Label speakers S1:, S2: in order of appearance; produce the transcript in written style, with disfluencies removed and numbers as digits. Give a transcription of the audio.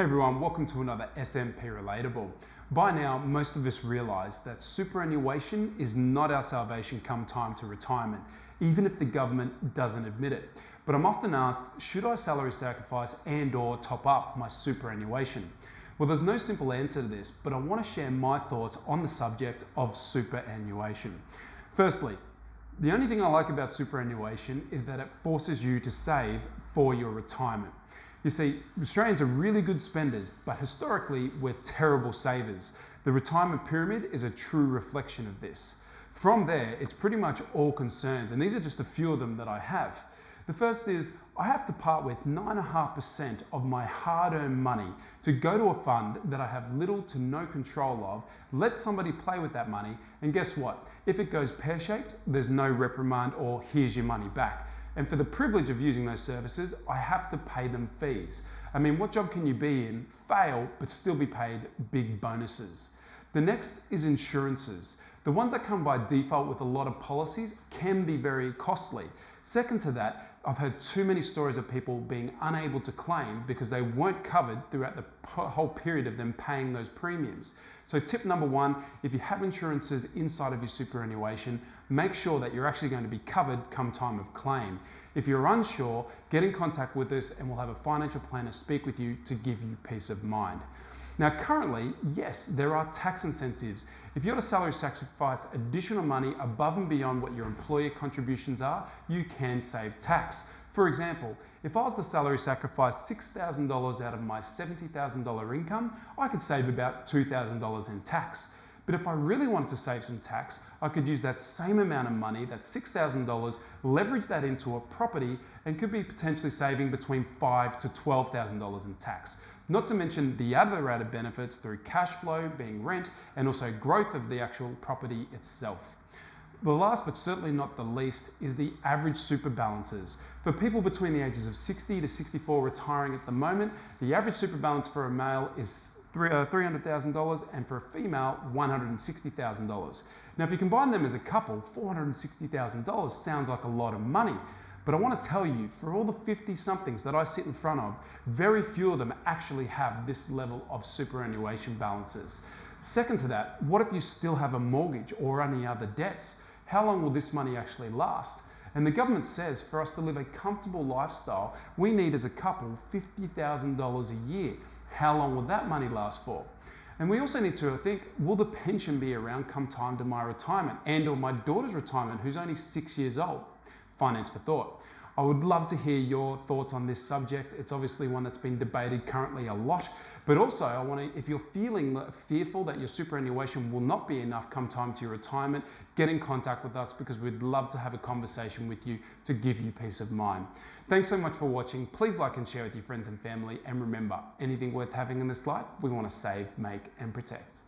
S1: Hey everyone, welcome to another SMP Relatable. By now, most of us realise that superannuation is not our salvation come time to retirement, even if the government doesn't admit it. But I'm often asked, should I salary sacrifice and/or top up my superannuation? Well, there's no simple answer to this, but I want to share my thoughts on the subject of superannuation. Firstly, the only thing I like about superannuation is that it forces you to save for your retirement. You see, Australians are really good spenders, but historically we're terrible savers. The retirement pyramid is a true reflection of this. From there, it's pretty much all concerns, and these are just a few of them that I have. The first is, I have to part with 9.5% of my hard-earned money to go to a fund that I have little to no control of, let somebody play with that money, and guess what? If it goes pear-shaped, there's no reprimand or here's your money back. And for the privilege of using those services, I have to pay them fees. I mean, what job can you be in, fail, but still be paid big bonuses? The next is insurances. The ones that come by default with a lot of policies can be very costly. Second to that, I've heard too many stories of people being unable to claim because they weren't covered throughout the whole period of them paying those premiums. So tip number one, if you have insurances inside of your superannuation, make sure that you're actually going to be covered come time of claim. If you're unsure, get in contact with us and we'll have a financial planner speak with you to give you peace of mind. Now currently, yes, there are tax incentives. If you're to salary sacrifice additional money above and beyond what your employer contributions are, you can save tax. For example, if I was to salary sacrifice $6,000 out of my $70,000 income, I could save about $2,000 in tax. But if I really wanted to save some tax, I could use that same amount of money, that $6,000, leverage that into a property and could be potentially saving between $5,000 to $12,000 in tax. Not to mention the other added benefits through cash flow, being rent, and also growth of the actual property itself. The last but certainly not the least is the average super balances. For people between the ages of 60 to 64 retiring at the moment, the average super balance for a male is $300,000 and for a female, $160,000. Now, if you combine them as a couple, $460,000 sounds like a lot of money. But I want to tell you, for all the 50-somethings that I sit in front of, very few of them actually have this level of superannuation balances. Second to that, what if you still have a mortgage or any other debts? How long will this money actually last? And the government says for us to live a comfortable lifestyle, we need as a couple $50,000 a year. How long will that money last for? And we also need to think, will the pension be around come time to my retirement and or my daughter's retirement who's only 6 years old? Finance for thought. I would love to hear your thoughts on this subject. It's obviously one that's been debated currently a lot, but also if you're feeling fearful that your superannuation will not be enough come time to your retirement, get in contact with us because we'd love to have a conversation with you to give you peace of mind. Thanks so much for watching. Please like and share with your friends and family. And remember, anything worth having in this life, we want to save, make, and protect.